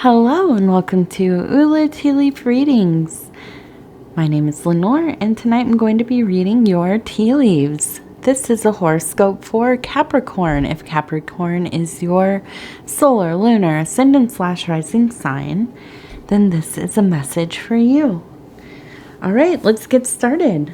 Hello and welcome to Ula Tea Leaf Readings. My name is Lenor and tonight I'm going to be reading your tea leaves. This is a horoscope for Capricorn. If Capricorn is your solar, lunar, ascendant / rising sign, then this is a message for you. All right, let's get started.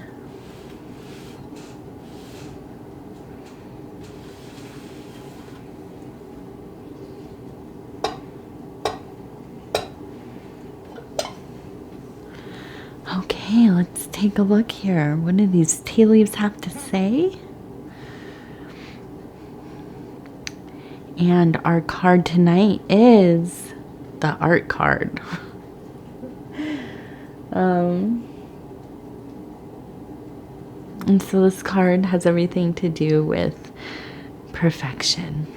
Okay, let's take a look here. What do these tea leaves have to say? And our card tonight is the art card. And so this card has everything to do with perfection,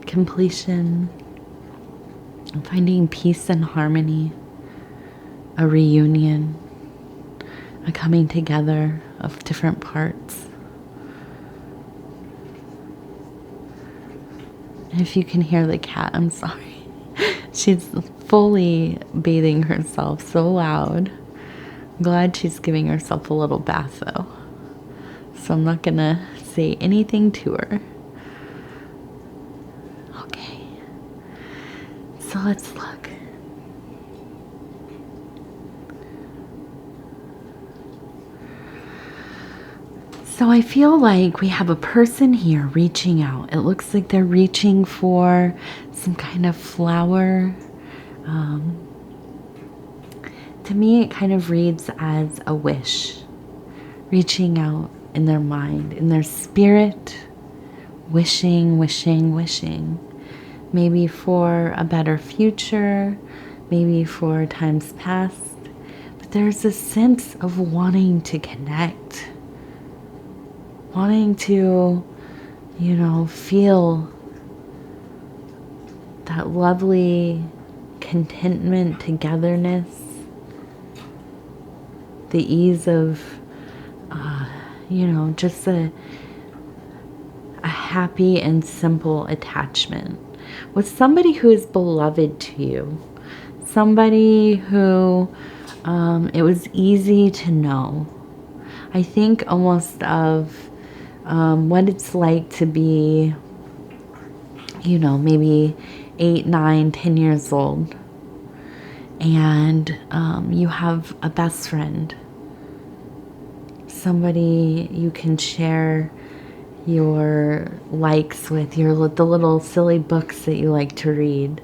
completion, finding peace and harmony, a reunion, a coming together of different parts. And if you can hear the cat, I'm sorry. She's fully bathing herself so loud. I'm glad she's giving herself a little bath though. So I'm not gonna say anything to her. Okay. So let's look. So I feel like we have a person here reaching out. It looks like they're reaching for some kind of flower. To me, it kind of reads as a wish. Reaching out in their mind, in their spirit. Wishing, wishing, wishing. Maybe for a better future. Maybe for times past. But there's a sense of wanting to connect. Wanting to, feel that lovely contentment, togetherness, the ease of, just a happy and simple attachment with somebody who is beloved to you, somebody who it was easy to know. I think almost of what it's like to be, maybe 8, 9, 10 years old, and you have a best friend, somebody you can share your likes with, the little silly books that you like to read,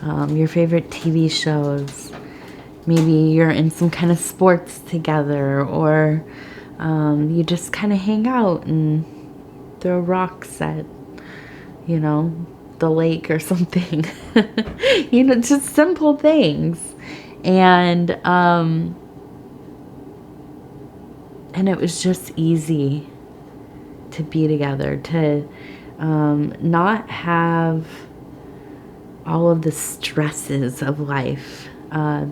your favorite TV shows. Maybe you're in some kind of sports together, or you just kind of hang out and throw rocks at, the lake or something. Just simple things. And it was just easy to be together, to not have all of the stresses of life.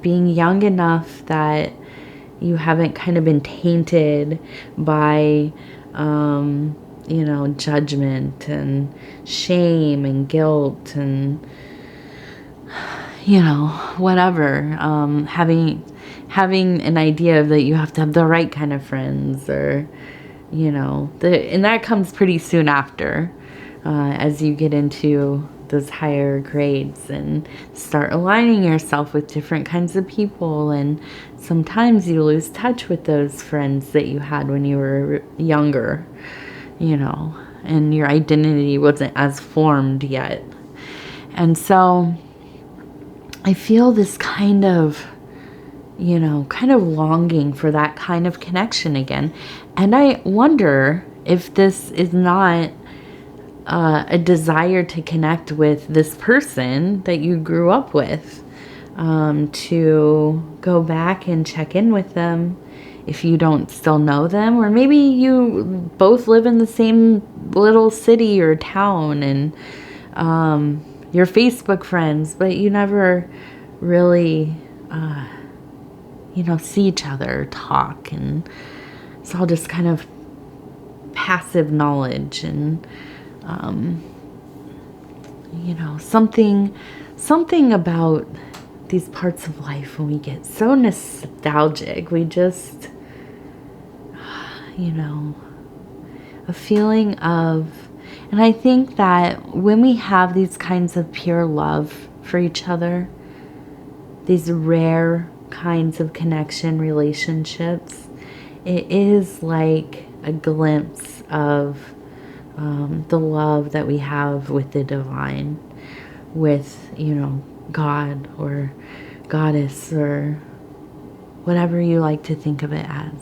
Being young enough that you haven't kind of been tainted by, judgment and shame and guilt and, whatever. Having an idea that you have to have the right kind of friends, or, and that comes pretty soon after, as you get into those higher grades and start aligning yourself with different kinds of people. And sometimes you lose touch with those friends that you had when you were younger, and your identity wasn't as formed yet. And so I feel this kind of longing for that kind of connection again. And I wonder if this is not a desire to connect with this person that you grew up with, to go back and check in with them if you don't still know them, or maybe you both live in the same little city or town and you're Facebook friends, but you never really see each other, talk, and it's all just kind of passive knowledge and something about these parts of life when we get so nostalgic. We just, you know, a feeling of, and I think that when we have these kinds of pure love for each other, these rare kinds of connection relationships, it is like a glimpse of the love that we have with the divine, with, you know, God or goddess or whatever you like to think of it as.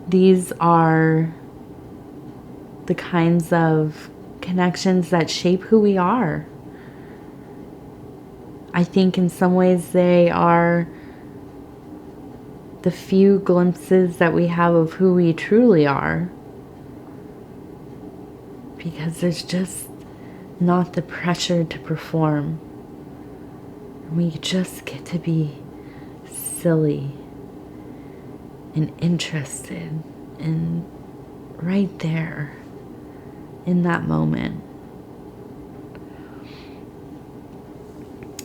These are the kinds of connections that shape who we are. I think in some ways they are the few glimpses that we have of who we truly are, because there's just not the pressure to perform. We just get to be silly and interested and right there in that moment.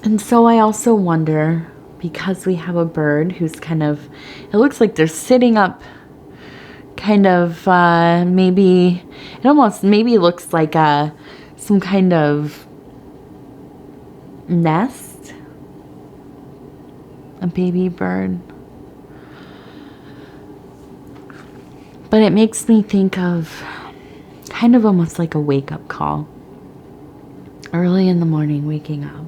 And so I also wonder, because we have a bird who's kind of, it looks like they're sitting up kind of maybe, it almost maybe looks like some kind of nest, a baby bird. But it makes me think of kind of almost like a wake-up call. Early in the morning, waking up.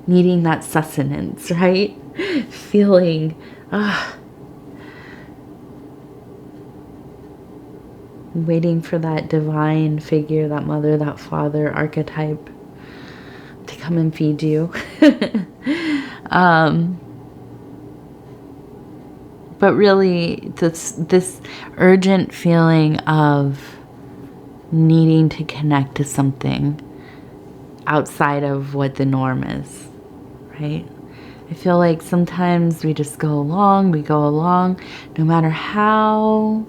Needing that sustenance, right? Feeling, waiting for that divine figure, that mother, that father archetype to come and feed you. But really, this urgent feeling of needing to connect to something outside of what the norm is, right? I feel like sometimes we just go along, no matter how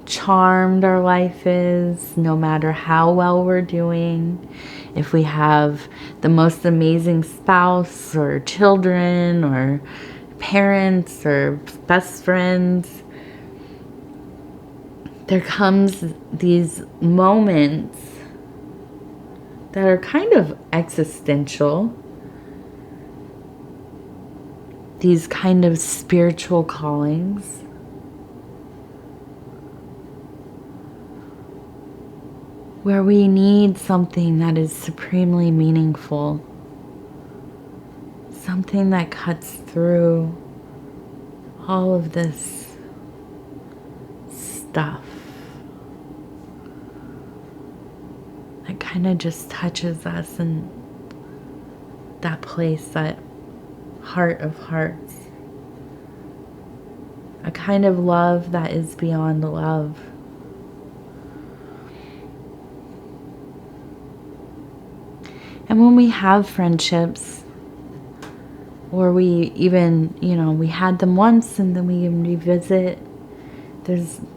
charmed our life is, no matter how well we're doing, if we have the most amazing spouse or children or parents or best friends, there comes these moments that are kind of existential, these kind of spiritual callings, where we need something that is supremely meaningful, something that cuts through all of this stuff, that kind of just touches us in that place, that heart of hearts, a kind of love that is beyond love. And when we have friendships, or we even, we had them once and then we revisit,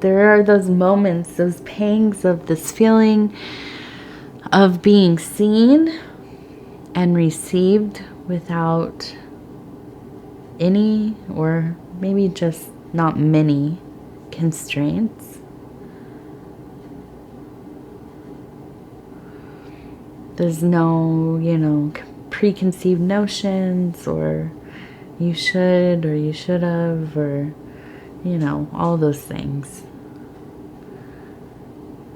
there are those moments, those pangs of this feeling of being seen and received without any, or maybe just not many, constraints. There's no, preconceived notions, or you should, or you should have, or, all those things.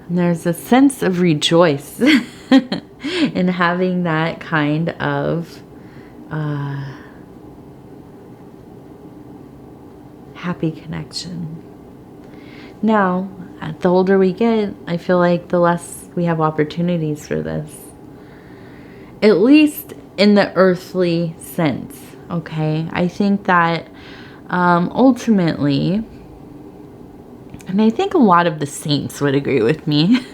And there's a sense of rejoice in having that kind of happy connection. Now, the older we get, I feel like the less we have opportunities for this. At least in the earthly sense, okay? I think that ultimately, and I think a lot of the saints would agree with me,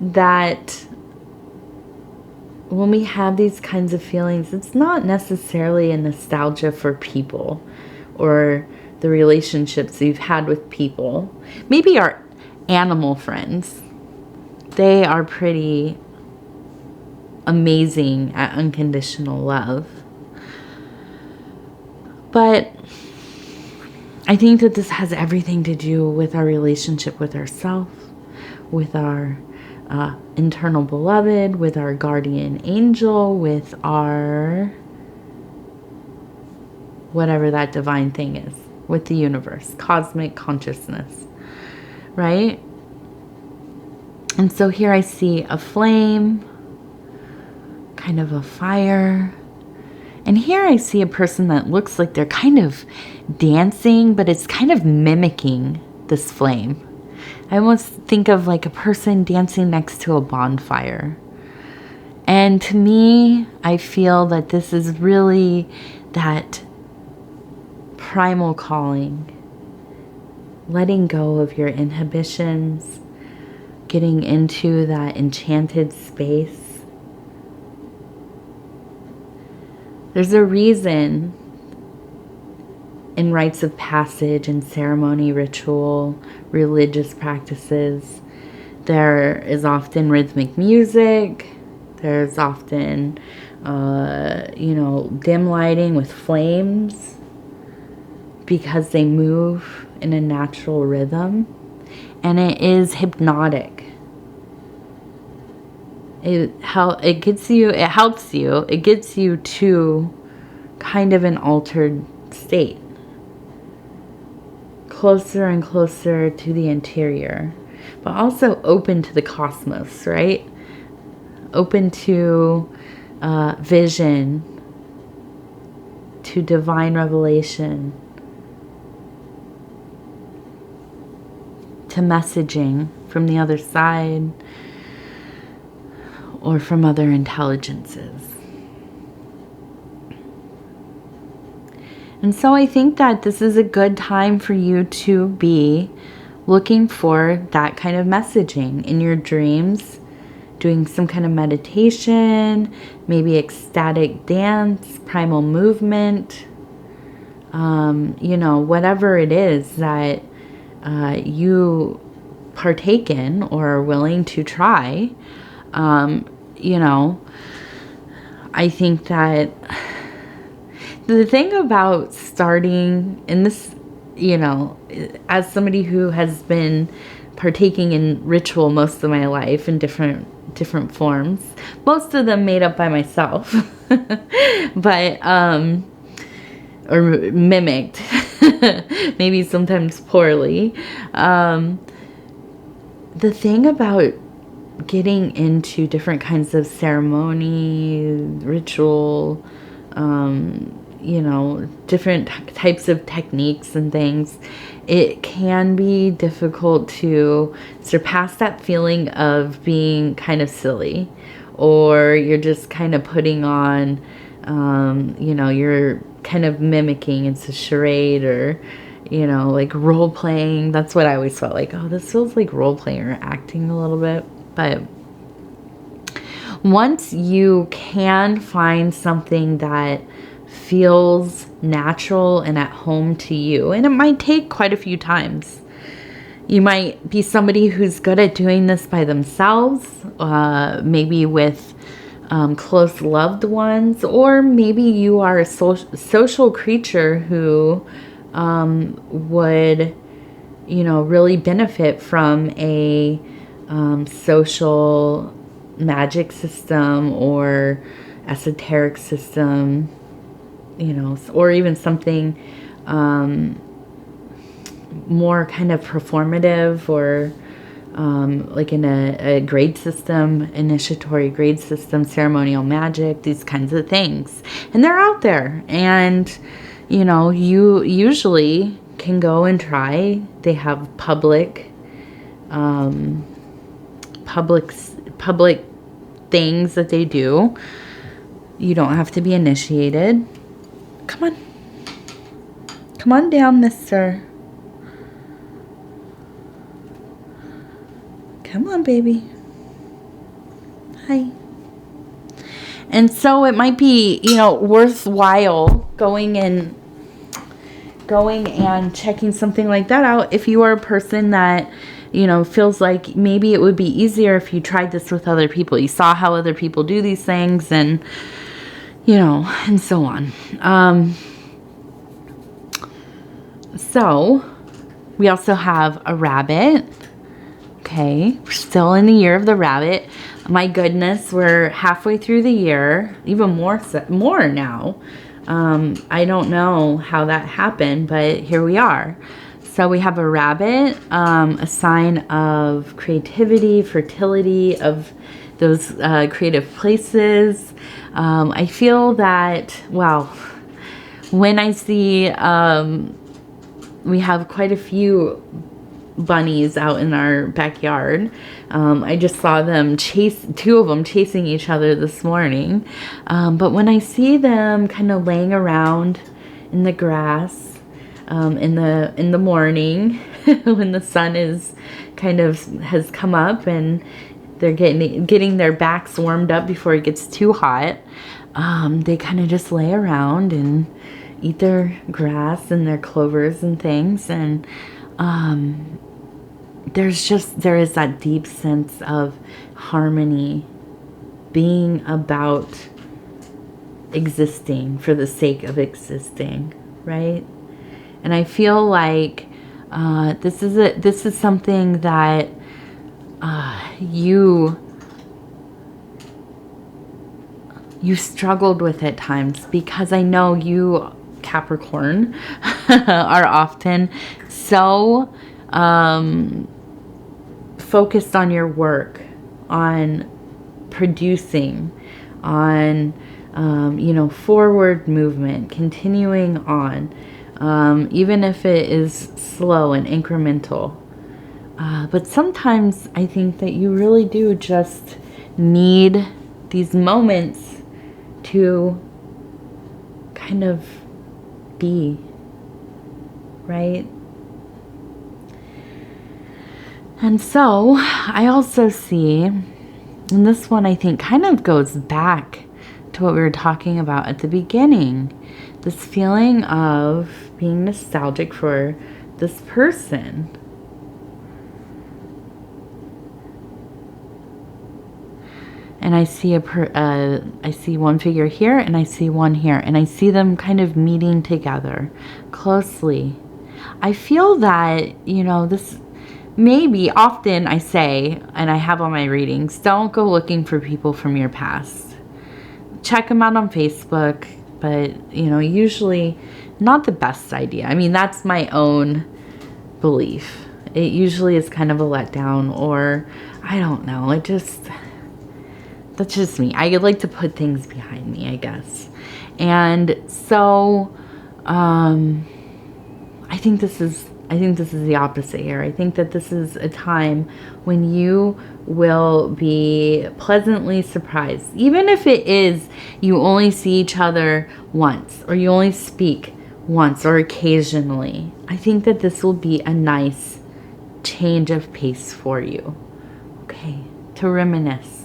that when we have these kinds of feelings, it's not necessarily a nostalgia for people or the relationships we've had with people. Maybe our animal friends. They are pretty amazing at unconditional love. But I think that this has everything to do with our relationship with ourselves, with our internal beloved, with our guardian angel, with our whatever that divine thing is, with the universe, cosmic consciousness, right? And so here I see a flame, kind of a fire. And here I see a person that looks like they're kind of dancing, but it's kind of mimicking this flame. I almost think of like a person dancing next to a bonfire. And to me, I feel that this is really that primal calling, letting go of your inhibitions, getting into that enchanted space. There's a reason in rites of passage and ceremony, ritual, religious practices, there is often rhythmic music. There's often, dim lighting with flames because they move in a natural rhythm. And it is hypnotic. It gets you to kind of an altered state. Closer and closer to the interior, but also open to the cosmos, right? Open to vision, to divine revelation, to messaging from the other side or from other intelligences. And so I think that this is a good time for you to be looking for that kind of messaging in your dreams, doing some kind of meditation, maybe ecstatic dance, primal movement, whatever it is that you partake in or are willing to try. I think that the thing about starting in this, as somebody who has been partaking in ritual most of my life in different forms, most of them made up by myself, but, or mimicked, maybe sometimes poorly. The thing about getting into different kinds of ceremony, ritual, different types of techniques and things, it can be difficult to surpass that feeling of being kind of silly, or you're just kind of putting on, you're kind of mimicking, it's a charade, or, like role playing. That's what I always felt like, oh, this feels like role playing or acting a little bit. But once you can find something that feels natural and at home to you, and it might take quite a few times. You might be somebody who's good at doing this by themselves, maybe with close loved ones, or maybe you are a social creature who would, really benefit from a social magic system or esoteric system, or even something more kind of performative, or like in a grade system, initiatory grade system, ceremonial magic, these kinds of things. And they're out there, and you usually can go and try. They have public things that they do. You don't have to be initiated. Come on down, mister. Come on, baby. Hi. And so it might be, worthwhile going and checking something like that out if you are a person that you know, feels like maybe it would be easier if you tried this with other people. You saw how other people do these things, and, you know, and so on. So we also have a rabbit. Okay, we're still in the year of the rabbit. My goodness, we're halfway through the year, even more now. I don't know how that happened, but here we are. So we have a rabbit, a sign of creativity, fertility, of those creative places. I feel that, well, when I see, we have quite a few bunnies out in our backyard. I just saw them two of them chasing each other this morning. But when I see them kind of laying around in the grass, in the morning, when the sun is has come up and they're getting their backs warmed up before it gets too hot, they kind of just lay around and eat their grass and their clovers and things. And there is that deep sense of harmony, being about existing for the sake of existing, right? And I feel like this is something that you struggled with at times, because I know you, Capricorn, are often so focused on your work, on producing, on you know, forward movement, continuing on, even if it is slow and incremental. But sometimes I think that you really do just need these moments to kind of be, right? And so I also see, and this one I think kind of goes back to what we were talking about at the beginning, this feeling of being nostalgic for this person. And I see I see one figure here, and I see one here, and I see them kind of meeting together closely. I feel that, you know, this maybe often I say, and I have on my readings, don't go looking for people from your past. Check them out on Facebook, but, you know, usually not the best idea. I mean, that's my own belief. It usually is kind of a letdown, or I don't know. That's just me. I like to put things behind me, I guess. And so, I think this is the opposite here. I think that this is a time when you will be pleasantly surprised. Even if it is you only see each other once, or you only speak once or occasionally. I think that this will be a nice change of pace for you. Okay, to reminisce.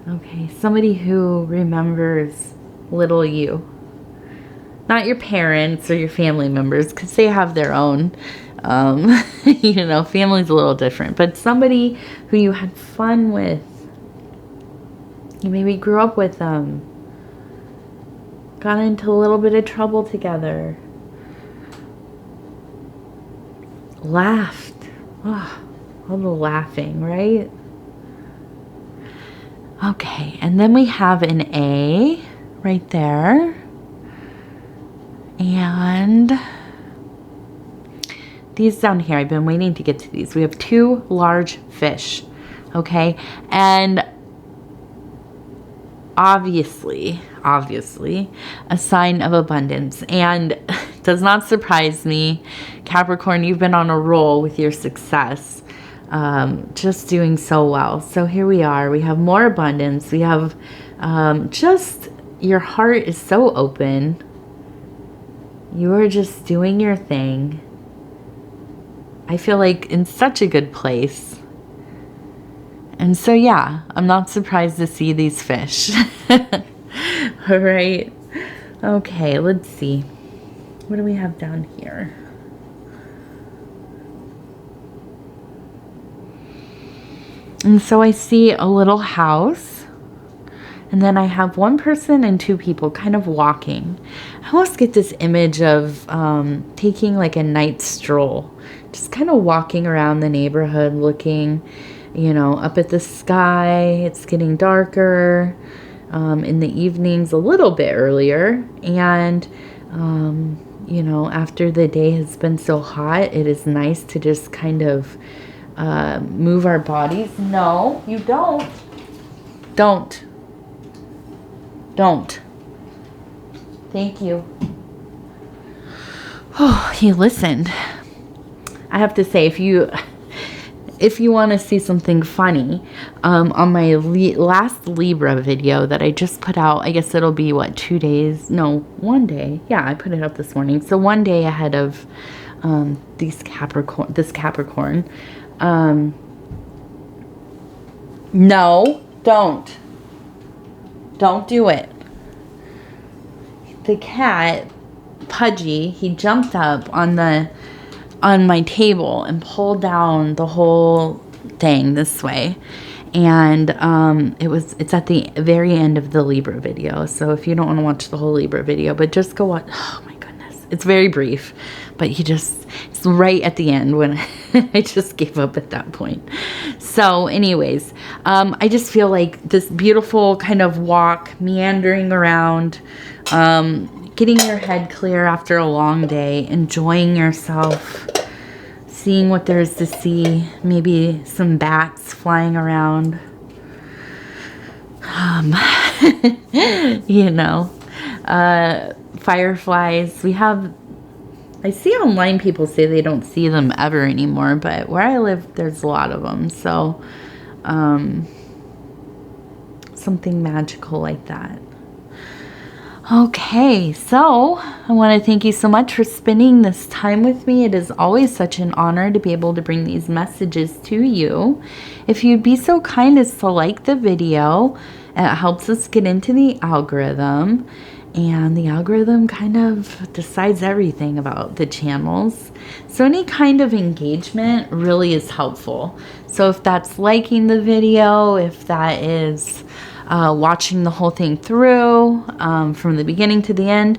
Okay, somebody who remembers little you. Not your parents or your family members, because they have their own, you know, family's a little different. But somebody who you had fun with. You maybe grew up with them. Got into a little bit of trouble together. Laughed. Oh, a little laughing, right? Okay, and then we have an A right there. And these down here, I've been waiting to get to these. We have two large fish, okay? And obviously, a sign of abundance. And it does not surprise me, Capricorn, you've been on a roll with your success. Just doing so well. So here we are. We have more abundance. We have just, your heart is so open. You are just doing your thing. I feel like in such a good place. And so, yeah, I'm not surprised to see these fish. All right. Okay, let's see. What do we have down here? And so I see a little house, and then I have one person and two people kind of walking. I almost get this image of taking like a night stroll, just kind of walking around the neighborhood, looking, you know, up at the sky. It's getting darker in the evenings, a little bit earlier. And, you know, after the day has been so hot, it is nice to just kind of move our bodies. No, you don't. Don't. Thank you. Oh, he listened. I have to say, if you want to see something funny, on my last Libra video that I just put out, I guess it'll be, what, 2 days? No, 1 day. Yeah, I put it up this morning. So 1 day ahead of this Capricorn. No, don't do it. The cat, Pudgy, he jumped up on my table and pulled down the whole thing this way. And it's at the very end of the Libra video. So if you don't want to watch the whole Libra video, but just go watch. Oh my goodness, it's very brief, but it's right at the end when I just gave up at that point. So anyways, I just feel like this beautiful kind of walk, meandering around, getting your head clear after a long day, enjoying yourself, seeing what there is to see, maybe some bats flying around, you know, fireflies. I see online people say they don't see them ever anymore, but where I live, there's a lot of them. So, something magical like that. Okay, so I want to thank you so much for spending this time with me. It is always such an honor to be able to bring these messages to you. If you'd be so kind as to like the video, it helps us get into the algorithm. And the algorithm kind of decides everything about the channels. So any kind of engagement really is helpful. So if that's liking the video, if that is watching the whole thing through from the beginning to the end,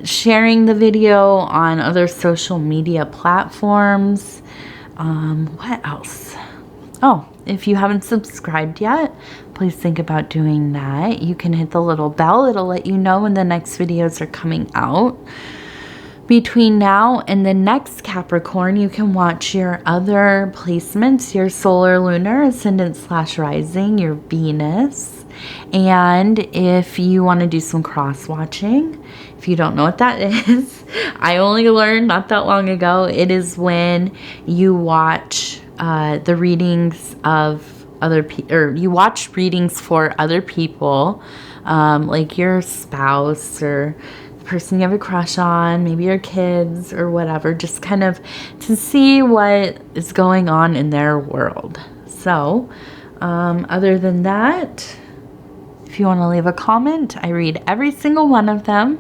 sharing the video on other social media platforms. What else? Oh, if you haven't subscribed yet, please think about doing that. You can hit the little bell. It'll let you know when the next videos are coming out. Between now and the next Capricorn, you can watch your other placements, your solar, lunar, ascendant/rising, your Venus. And if you want to do some cross-watching, if you don't know what that is, I only learned not that long ago. It is when you watch the readings of other people, or you watch readings for other people, like your spouse or the person you have a crush on, maybe your kids or whatever, just kind of to see what is going on in their world. So, other than that, if you want to leave a comment, I read every single one of them.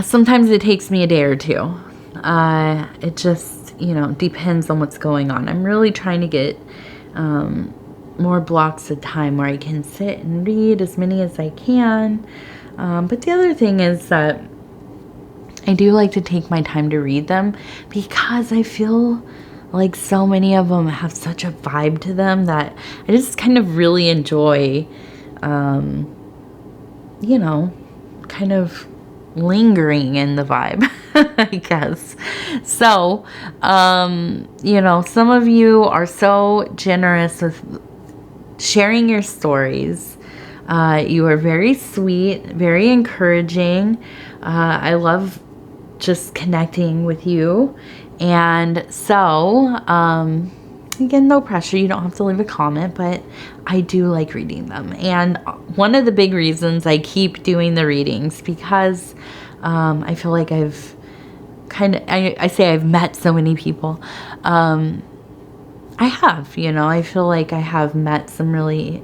Sometimes it takes me a day or two. It just, you know, depends on what's going on. I'm really trying to get more blocks of time where I can sit and read as many as I can. But the other thing is that I do like to take my time to read them because I feel like so many of them have such a vibe to them that I just kind of really enjoy, you know, kind of lingering in the vibe, I guess. So, you know, some of you are so generous with sharing your stories. You are very sweet, very encouraging. I love just connecting with you. And so, again, no pressure. You don't have to leave a comment, but I do like reading them. And one of the big reasons I keep doing the readings, because I feel like I've I say I've met so many people. I have, you know, I feel like I have met some really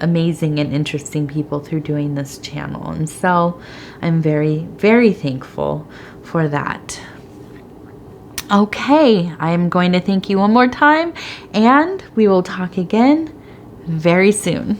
amazing and interesting people through doing this channel. And so I'm very, very thankful for that. Okay, I am going to thank you one more time, and we will talk again very soon.